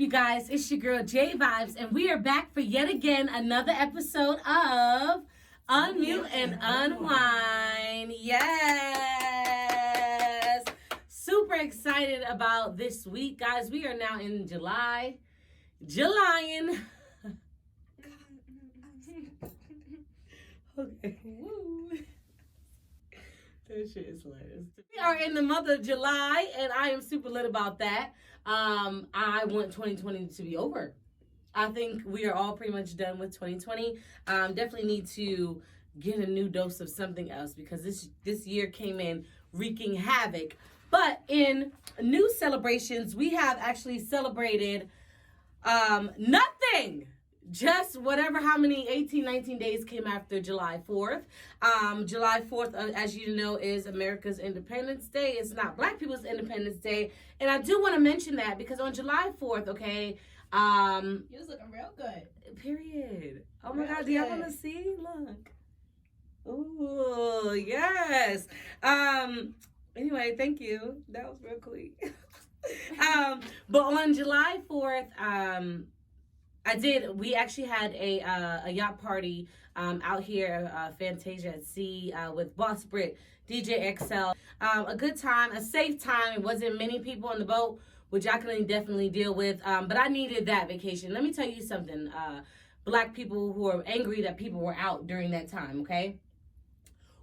you guys? It's your girl J Vibes, and we are back for yet again another episode of Unmute and Unwind. Yes! Super excited about this week, guys. We are now in July. July-ing. Okay. Woo. That shit is hilarious. We are in the month of July, and I am super lit about that. I want 2020 to be over. I think we are all pretty much done with 2020. Definitely need to get a new dose of something else because this year came in wreaking havoc. But in new celebrations, we have actually celebrated nothing. Just whatever, how many 18, 19 days came after July 4th. July 4th, as you know, is America's Independence Day. It's not Black people's Independence Day. And I do want to mention that because on July 4th, okay. You was looking real good. Period. Oh my God, do y'all want to see? Look. Ooh, yes. Anyway, thank you. That was real cool. But on July 4th, we actually had a yacht party out here, Fantasia at Sea, with Boss Brit, DJ XL. A good time, a safe time. It wasn't many people on the boat, which I can definitely deal with. But I needed that vacation. Let me tell you something. Black people who are angry that people were out during that time, okay?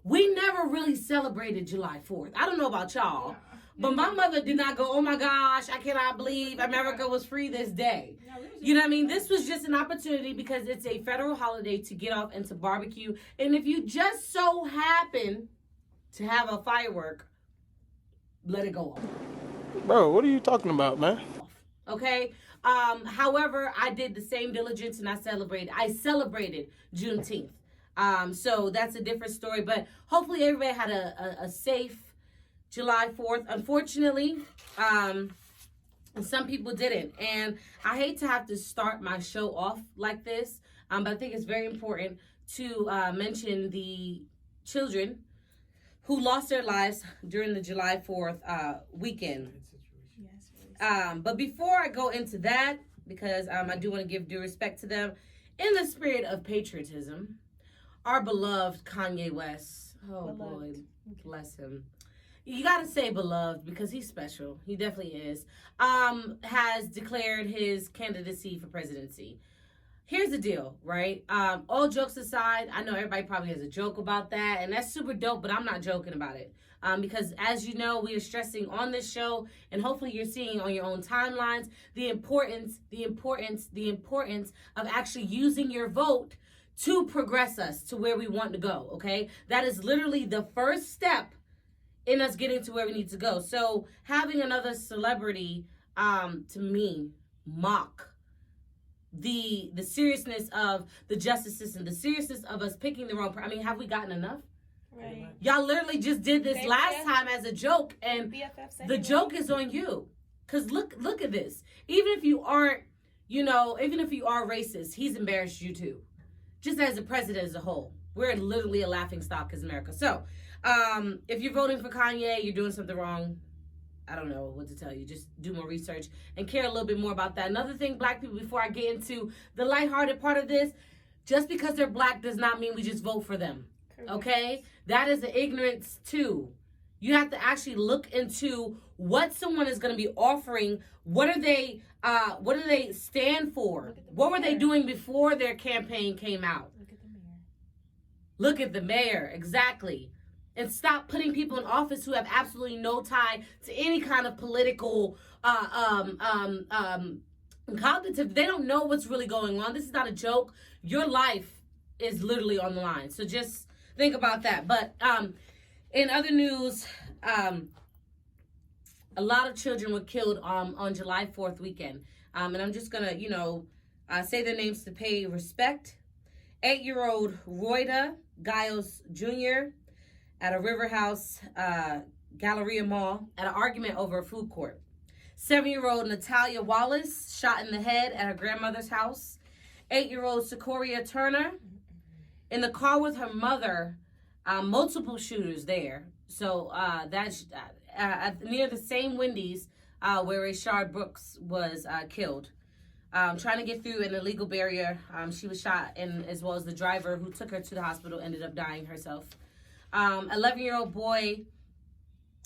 We never really celebrated July 4th. I don't know about y'all. But my mother did not go, oh my gosh, I cannot believe America was free this day. You know what I mean? This was just an opportunity because it's a federal holiday to get off and to barbecue. And if you just so happen to have a firework, let it go off. Bro, what are you talking about, man? Okay? However, I did the same diligence and I celebrated Juneteenth. So that's a different story. But hopefully everybody had a safe July 4th. Unfortunately, some people didn't. And I hate to have to start my show off like this, but I think it's very important to mention the children who lost their lives during the July 4th weekend. But before I go into that, because I do want to give due respect to them, in the spirit of patriotism, our beloved Kanye West, boy, bless him. You gotta say beloved because he's special. He definitely is. Has declared his candidacy for presidency. Here's the deal, right? All jokes aside, I know everybody probably has a joke about that, and that's super dope, but I'm not joking about it. Because as you know, we are stressing on this show, and hopefully you're seeing on your own timelines, the importance of actually using your vote to progress us to where we want to go, okay? That is literally the first step in us getting to where we need to go. So having another celebrity, to me, mock the seriousness of the justice system, the seriousness of us picking the wrong person. I mean, have we gotten enough? Right. Y'all literally just did this last time as a joke, and the joke is on you. Cause look at this. Even if you aren't, even if you are racist, he's embarrassed you too. Just as a president as a whole. We're literally a laughing stock as America. So, if you're voting for Kanye, you're doing something wrong. I don't know what to tell you. Just do more research and care a little bit more about that. Another thing, Black people, before I get into the lighthearted part of this, just because they're Black does not mean we just vote for them. Correct. Okay? That is the ignorance too. You have to actually look into what someone is going to be offering. What do they stand for? What were they doing before their campaign came out? Look at the mayor, exactly. And stop putting people in office who have absolutely no tie to any kind of political cognitive. They don't know what's really going on. This is not a joke. Your life is literally on the line. So just think about that. But in other news, a lot of children were killed on July 4th weekend. And I'm just going to, say their names to pay respect. 8-year-old Royda Giles Jr. at a River House Galleria Mall at an argument over a food court. 7-year-old Natalia Wallace shot in the head at her grandmother's house. 8-year-old Sequoia Turner in the car with her mother. Multiple shooters there. So that's near the same Wendy's where Rayshard Brooks was killed. trying to get through an illegal barrier. She was shot, and as well as the driver who took her to the hospital ended up dying herself. 11-year-old boy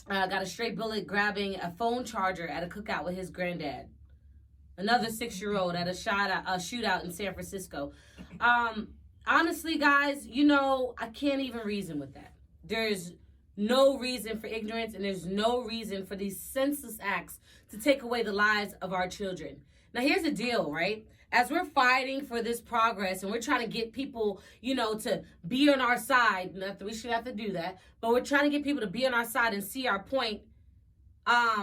got a stray bullet grabbing a phone charger at a cookout with his granddad. Another 6-year-old at a shootout in San Francisco. Honestly, guys, I can't even reason with that. There's no reason for ignorance, and there's no reason for these senseless acts to take away the lives of our children. Now, here's the deal, right? As we're fighting for this progress and we're trying to get people, to be on our side, not that we should have to do that, but we're trying to get people to be on our side and see our point. That's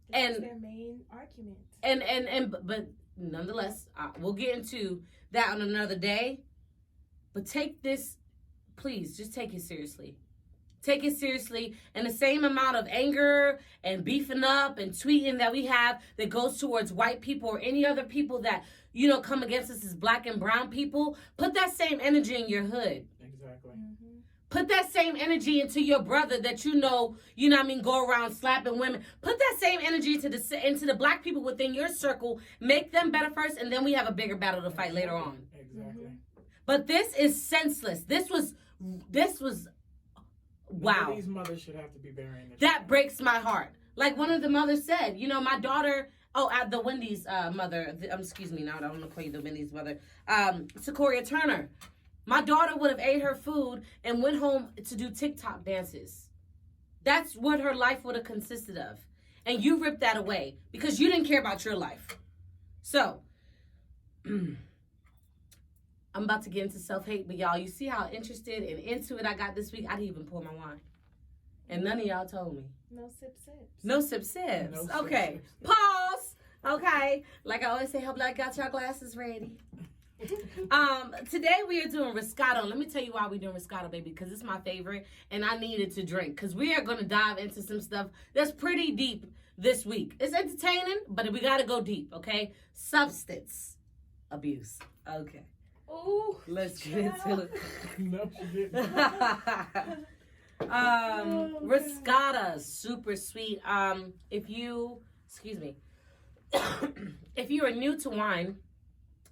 their main argument. But nonetheless, we'll get into that on another day. But take this, please, just take it seriously. Take it seriously. And the same amount of anger and beefing up and tweeting that we have that goes towards white people or any other people that, come against us as black and brown people, put that same energy in your hood. Exactly. Mm-hmm. Put that same energy into your brother that go around slapping women. Put that same energy into the black people within your circle. Make them better first, and then we have a bigger battle to fight later on. Exactly. But this is senseless. This was wow. None of these mothers should have to be burying their That children. breaks my heart. Like one of the mothers said, my daughter, the Wendy's mother, excuse me, now I don't want to call you the Wendy's mother, Sequoia Turner. My daughter would have ate her food and went home to do TikTok dances. That's what her life would have consisted of. And you ripped that away because you didn't care about your life. So, I'm about to get into self-hate, but y'all, you see how interested and into it I got this week? I didn't even pour my wine. And none of y'all told me. No sip sips. No sip sips. No sip Okay. sips. Pause. Okay. Like I always say, hope I got y'all glasses ready. Today we are doing Riscato. Let me tell you why we're doing Riscato, baby, because it's my favorite and I needed to drink because we are going to dive into some stuff that's pretty deep this week. It's entertaining, but we got to go deep, okay? Substance abuse. Okay. Ooh. Let's get into it. No, she didn't. Riscata, super sweet. If you are new to wine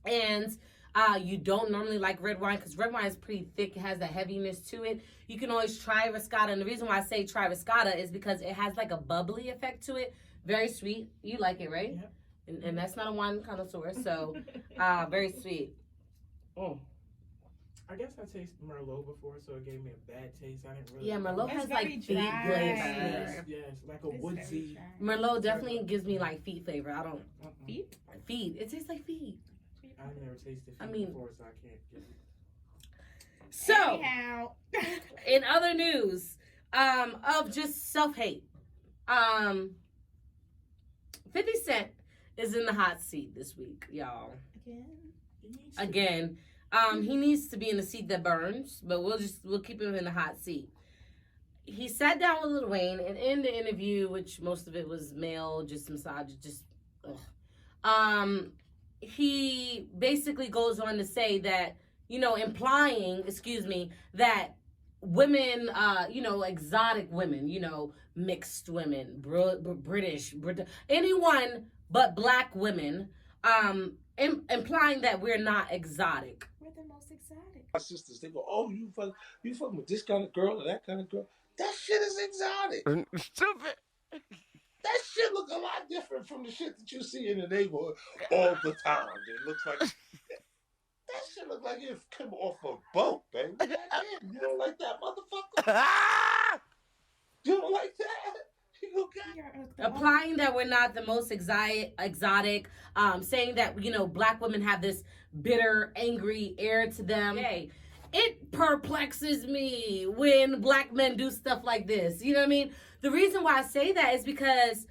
and you don't normally like red wine, because red wine is pretty thick, it has that heaviness to it, you can always try Riscata. And the reason why I say try Riscata is because it has like a bubbly effect to it. Very sweet. You like it, right? Yep. And that's not a wine connoisseur, so very sweet. Oh. I guess I tasted Merlot before, so it gave me a bad taste. I didn't really. Yeah, Merlot It's has like very feet dry. flavor. Yes, like a It's woodsy. very Merlot definitely gives me like feet flavor. I don't Feet? feet. It tastes like feet. I've never tasted feet I mean- before, so I can't get it. So, Anyhow. in other news, of just self-hate, 50 Cent is in the hot seat this week, y'all. Again, he needs to be in the seat that burns, but we'll keep him in the hot seat. He sat down with Lil Wayne, and in the interview, which most of it was male, just massage, he basically goes on to say that, implying, that women, exotic women, mixed women, British, anyone but black women, implying that we're not exotic. We're the most exotic. My sisters, they go, "Oh, you fucking with this kind of girl or that kind of girl? That shit is exotic. Stupid. That shit look a lot different from the shit that you see in the neighborhood all the time. It looks like that shit look like it come off a boat, baby. Goddamn, you don't like that, motherfucker? You don't like that? You got Applying that we're not the most exotic, saying that, black women have this bitter, angry air to them. Hey, it perplexes me when black men do stuff like this. You know what I mean? The reason why I say that is because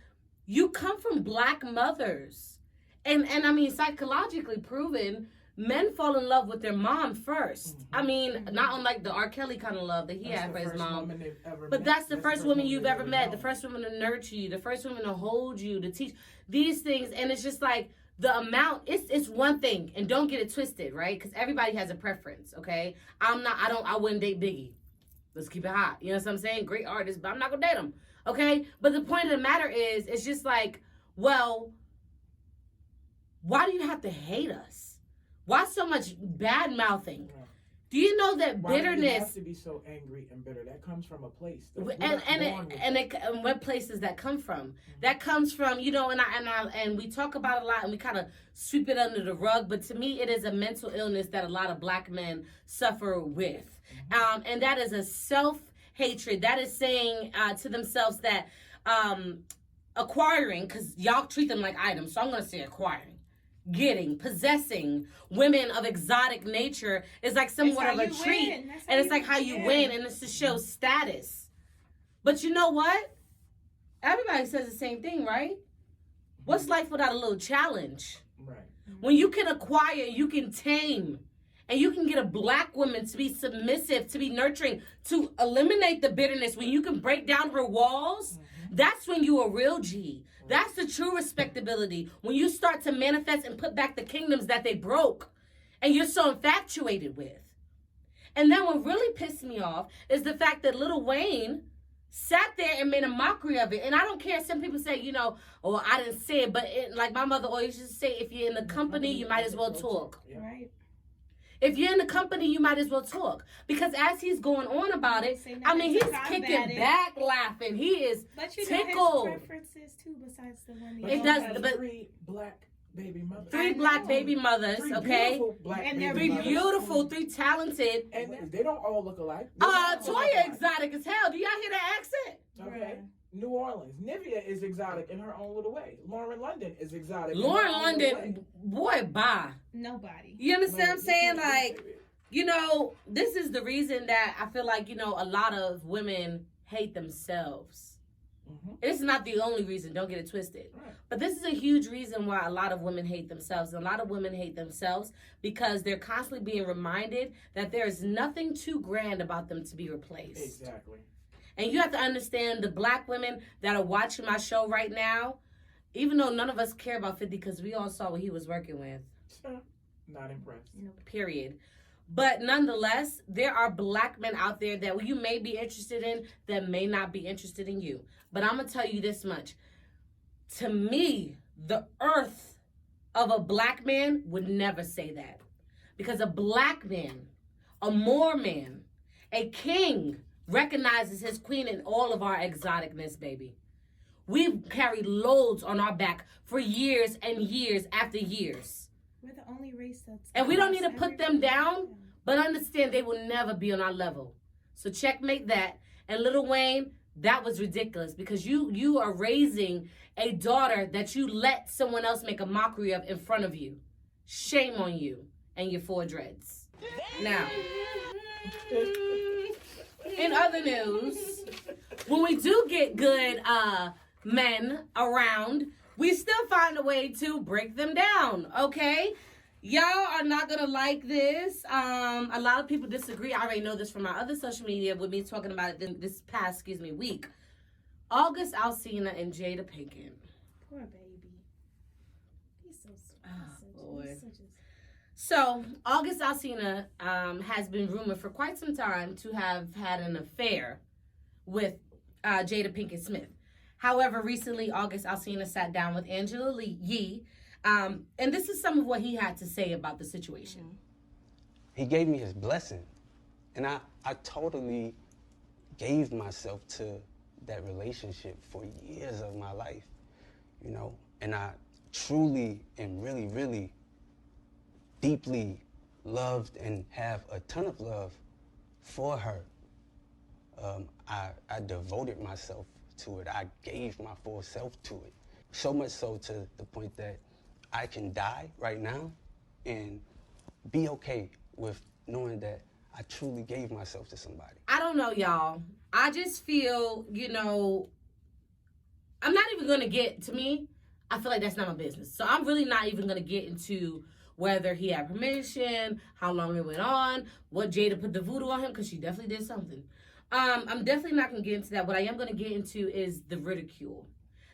you come from black mothers. And I mean, psychologically proven, men fall in love with their mom first. Mm-hmm. I mean, not unlike the R. Kelly kind of love that he had for his mom. But But that's the first woman you've ever met, the first woman to nurture you, the first woman to hold you, to teach these things. And it's just like the amount, it's one thing, and don't get it twisted, right? Because everybody has a preference, okay? I wouldn't date Biggie. Let's keep it hot. You know what I'm saying? Great artist, but I'm not gonna date him, okay? But the point of the matter is, it's just like, well, why do you have to hate us? Why so much bad mouthing? Do you know that Why do you bitterness have to be so angry and bitter? That comes from a place. and what place does that come from? That comes from, you know, and we talk about it a lot and we kind of sweep it under the rug, but to me it is a mental illness that a lot of black men suffer with. And that is a self-hatred. That is saying to themselves that acquiring, because y'all treat them like items, so I'm going to say acquiring, getting, possessing women of exotic nature is like somewhat of a treat. And it's like how you win, and it's to show status. But you know what? Everybody says the same thing, right? What's life without a little challenge? Right. When you can acquire, you can tame. And you can get a black woman to be submissive, to be nurturing, to eliminate the bitterness. When you can break down her walls, that's when you a real G. That's the true respectability. When you start to manifest and put back the kingdoms that they broke and you're so infatuated with. And then what really pissed me off is the fact that Lil Wayne sat there and made a mockery of it. And I don't care. Some people say, you know, oh, I didn't say it. But like my mother always used to say, if you're in the company, you might as well talk. Right. If you're in the company, you might as well talk. Because as he's going on about it, I mean, he's kicking back, laughing. He is but you tickled. know his preferences, too, besides the one But it does, but 3 black baby mothers. 3 black baby mothers, okay? And they're 3 beautiful, 3 talented. And they don't all look alike. Toya exotic as hell. Do y'all hear the accent? Okay. New Orleans. Nivea is exotic in her own little way. Lauren London is exotic. Lauren London, boy, bye. Nobody. You understand what I'm saying? Like, you know, this is the reason that I feel like, you know, a lot of women hate themselves. It's not the only reason, don't get it twisted. Right. But this is a huge reason why a lot of women hate themselves. A lot of women hate themselves because they're constantly being reminded that there is nothing too grand about them to be replaced. Exactly. And you have to understand the black women that are watching my show right now, even though none of us care about 50 because we all saw what he was working with. Not impressed. Period. But nonetheless, there are black men out there that you may be interested in that may not be interested in you. But I'm going to tell you this much. To me, the earth of a black man would never say that. Because a black man, a Moor man, a king recognizes his queen in all of our exoticness, baby. We've carried loads on our back for years and years after years. We're the only race that's... And we don't need to put them down, but understand they will never be on our level. So checkmate that. And Lil Wayne, that was ridiculous because you are raising a daughter that you let someone else make a mockery of in front of you. Shame on you and your 4 dreads. Now, in other news, when we do get good men around, we still find a way to break them down, okay? Y'all are not gonna like this. A lot of people disagree. I already know this from my other social media with me talking about it this past, week. August Alsina and Jada Pinkett. Poor baby. He's so sweet. Oh, boy. So, August Alsina has been rumored for quite some time to have had an affair with Jada Pinkett Smith. However, recently, August Alsina sat down with Angela Yee, and this is some of what he had to say about the situation. He gave me his blessing, and I totally gave myself to that relationship for years of my life, you know, and I truly and really, really deeply loved and have a ton of love for her. I devoted myself to it. I gave my full self to it. So much so to the point that I can die right now and be okay with knowing that I truly gave myself to somebody. I don't know, y'all. I just feel, you know, I'm not even going to get, to me, I feel like that's not my business. So I'm really not even going to get into whether he had permission, how long it went on, what Jada put the voodoo on him, because she definitely did something. I'm definitely not going to get into that. What I am going to get into is the ridicule.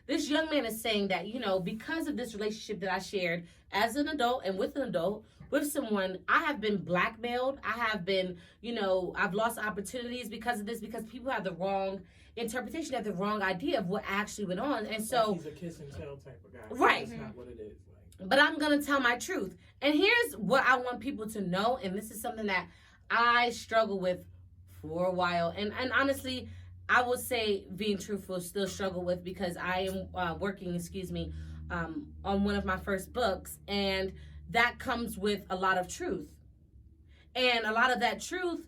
This young man is saying that, you know, because of this relationship that I shared as an adult and with an adult, with someone, I have been blackmailed. I have been, you know, I've lost opportunities because of this, because people have the wrong interpretation, have the wrong idea of what actually went on. And so... He's a kiss and tell type of guy. Right. That's not what it is. but I'm going to tell my truth. And here's what I want people to know, and this is something that I struggle with for a while. And honestly, I would say being truthful still struggle with, because I am working, on one of my first books, and that comes with a lot of truth. And a lot of that truth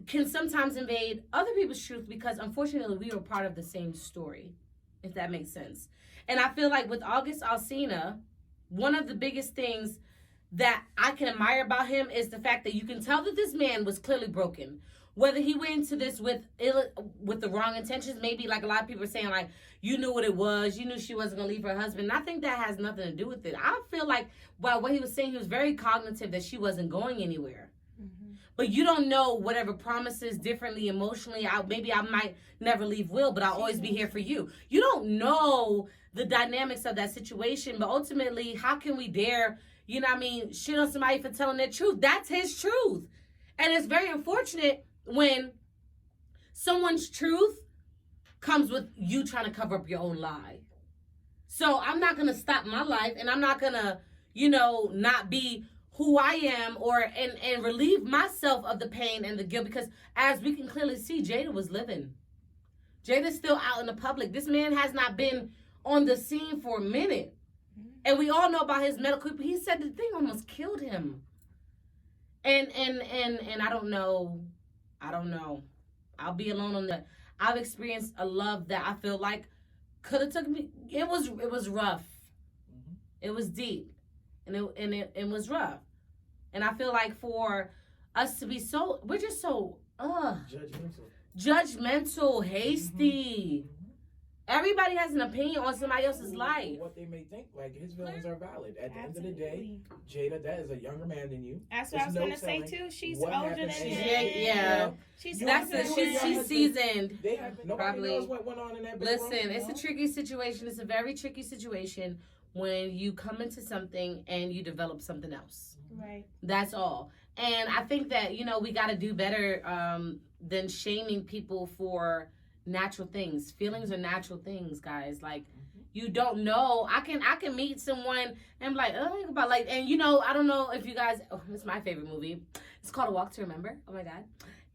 can sometimes invade other people's truth, because unfortunately we were part of the same story, if that makes sense. And I feel like with August Alsina, one of the biggest things that I can admire about him is the fact that you can tell that this man was clearly broken. Whether he went into this with the wrong intentions, maybe like a lot of people are saying, like, you knew what it was, you knew she wasn't going to leave her husband. And I think that has nothing to do with it. I feel like, well, what he was saying, he was very cognitive that she wasn't going anywhere. But you don't know whatever promises differently emotionally. Maybe I might never leave Will, but I'll always be here for you. You don't know the dynamics of that situation, but ultimately, how can we dare, shit on somebody for telling their truth? That's his truth. And it's very unfortunate when someone's truth comes with you trying to cover up your own lie. So I'm not going to stop my life, and I'm not going to, not be who I am and relieve myself of the pain and the guilt, because as we can clearly see, Jada was living. Jada's still out in the public. This man has not been on the scene for a minute. And we all know about his medical, he said the thing almost killed him. And I don't know. I'll be alone on that. I've experienced a love that I feel like could have took me. It was rough. It was deep. And it was rough. And I feel like for us to be we're just so judgmental, hasty. Everybody has an opinion on somebody else's life. What they may think, like his feelings are valid. At the end of the day, Jada, that is a younger man than you. That's what I was gonna say too. She's older than him. Yeah. She's seasoned. Nobody knows what went on in that bedroom. Listen, it's a tricky situation. It's a very tricky situation when you come into something and you develop something else. Right. That's all. And I think that, we got to do better than shaming people for natural things. Feelings are natural things, guys. Like, you don't know. I can meet someone and be like, I don't know if you guys, it's my favorite movie. It's called A Walk to Remember. Oh my God.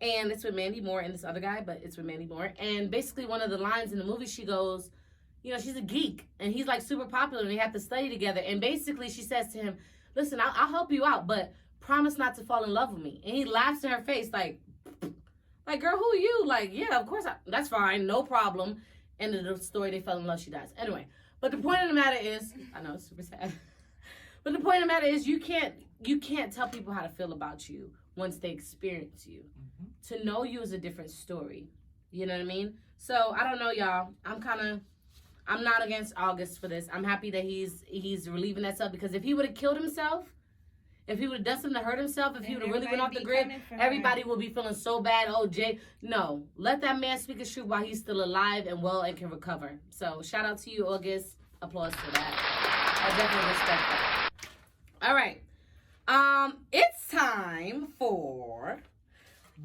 And it's with Mandy Moore and this other guy, but it's with Mandy Moore. And basically one of the lines in the movie, she goes, she's a geek and he's like super popular and they have to study together. And basically she says to him, listen, I'll help you out, but promise not to fall in love with me. And he laughs in her face like, girl, who are you? Like, yeah, of course, that's fine, no problem. End of the story, they fell in love, she dies. Anyway, but the point of the matter is, I know it's super sad, but the point of the matter is you can't tell people how to feel about you once they experience you. To know you is a different story. You know what I mean? So, I don't know, y'all. I'm not against August for this. I'm happy that he's relieving that stuff, because if he would have killed himself, if he would have done something to hurt himself, if he would have really went off the grid, everybody would be feeling so bad. Oh, Jay. No. Let that man speak his truth while he's still alive and well and can recover. So, shout out to you, August. Applause for that. I definitely respect that. All right. It's time for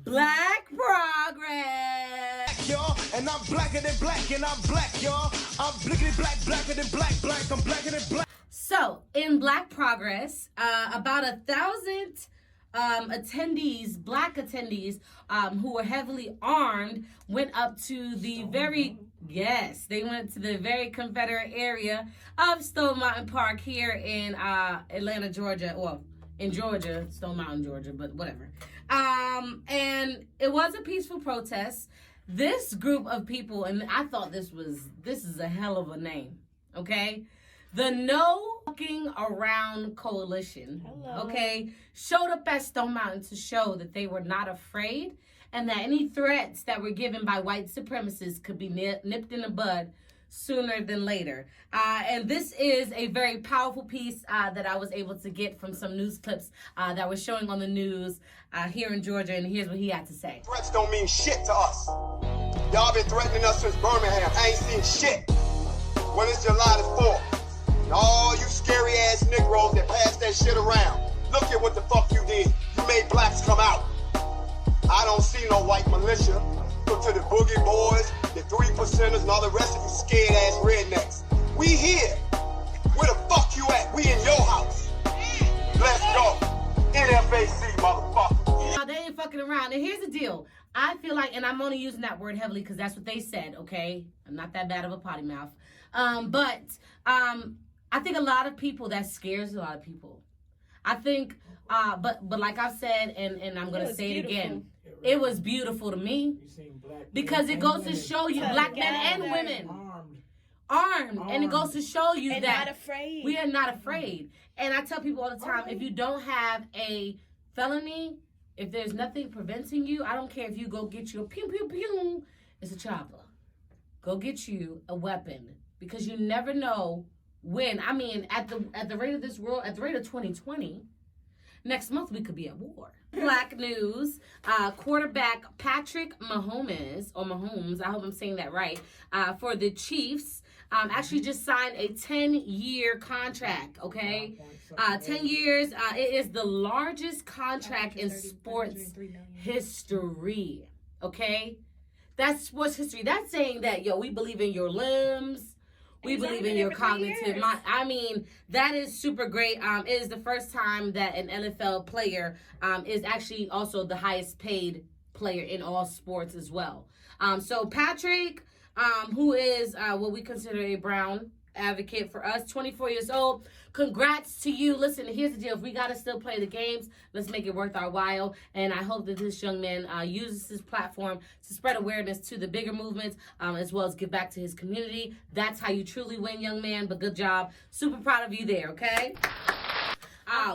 Black Progress. Y'all, and I'm blacker than black, and I'm black, y'all. I'm blickety black, blacker than black, I'm blacker than black. So, in Black Progress, about 1,000 attendees, black attendees, who were heavily armed, went up to the they went to the very Confederate area of Stone Mountain Park here in Atlanta, Georgia. Well, in Georgia, Stone Mountain, Georgia, but whatever. And it was a peaceful protest. This group of people, and I thought this is a hell of a name, okay? The No Fucking Around Coalition, okay, showed up at Stone Mountain to show that they were not afraid and that any threats that were given by white supremacists could be nipped in the bud sooner than later. And this is a very powerful piece that I was able to get from some news clips that were showing on the news here in Georgia, and here's what he had to say. Threats don't mean shit to us. Y'all been threatening us since Birmingham. I ain't seen shit. When it's July the 4th. And all you scary ass Negroes that pass that shit around. Look at what the fuck you did. You made blacks come out. I don't see no white militia. Look to the Boogie Boys, the 3%ers, and all the rest of you scared ass rednecks. We here. Where the fuck you at? We in your house. Let's go. NFAC, motherfucker. They ain't fucking around. And here's the deal. I feel like, and I'm only using that word heavily because that's what they said, okay? I'm not that bad of a potty mouth. But I think a lot of people, that scares a lot of people. I think, but like I've said, and I'm going to say it again, it was beautiful to me because it goes to show you black men and women armed. And it goes to show you that not afraid. We are not afraid. And I tell people all the time, if you don't have a felony, if there's nothing preventing you, I don't care if you go get you a pew, pew, pew, it's a chopper. Go get you a weapon because you never know when. I mean, at the rate of this world, at the rate of 2020, next month we could be at war. Black news, quarterback Patrick Mahomes, I hope I'm saying that right, for the Chiefs, actually just signed a 10-year contract, okay? 10 years. It is the largest contract in sports history, okay? That's sports history. That's saying that, we believe in your limbs. We believe in your cognitive mind. I mean, that is super great. It is the first time that an NFL player is actually also the highest paid player in all sports as well. So Patrick, who is what we consider a brown advocate for us, 24 years old. Congrats to you. Listen, here's the deal. If we got to still play the games, let's make it worth our while. And I hope that this young man uses his platform to spread awareness to the bigger movements, as well as give back to his community. That's how you truly win, young man. But good job. Super proud of you there, okay?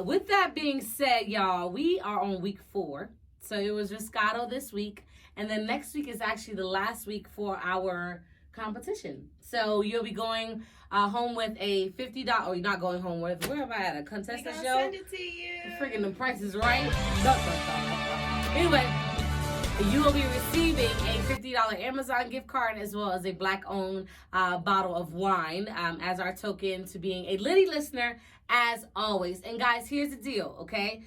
With that being said, y'all, we are on week 4. So it was Riscato this week. And then next week is actually the last week for our competition. So you'll be going home with a $50, or you're not going home with, where am I at, a contestant show? Send it to you. Freaking the price is right. Anyway, you will be receiving a $50 Amazon gift card as well as a black-owned bottle of wine as our token to being a Liddy listener as always. And guys, here's the deal, okay?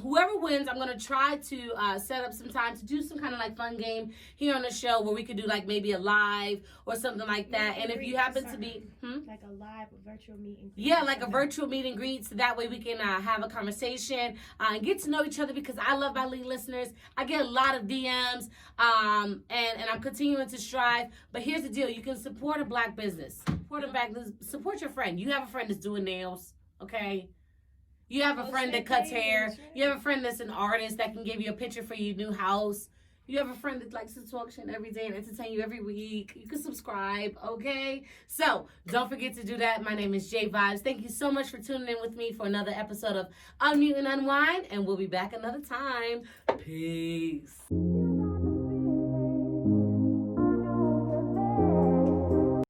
Whoever wins, I'm going to try to set up some time to do some kind of like fun game here on the show where we could do like maybe a live or something like that. And if you happen to be... Like a live, a virtual meet and greet. Yeah, like a virtual meet and greet. So that way we can have a conversation and get to know each other because I love my lead listeners. I get a lot of DMs and I'm continuing to strive. But here's the deal. You can support a black business. Support your friend. You have a friend that's doing nails, okay? You have a friend that cuts hair. You have a friend that's an artist that can give you a picture for your new house. You have a friend that likes to talk shit every day and entertain you every week. You can subscribe, okay? So, don't forget to do that. My name is J Vibes. Thank you so much for tuning in with me for another episode of Unmute and Unwind, and we'll be back another time. Peace.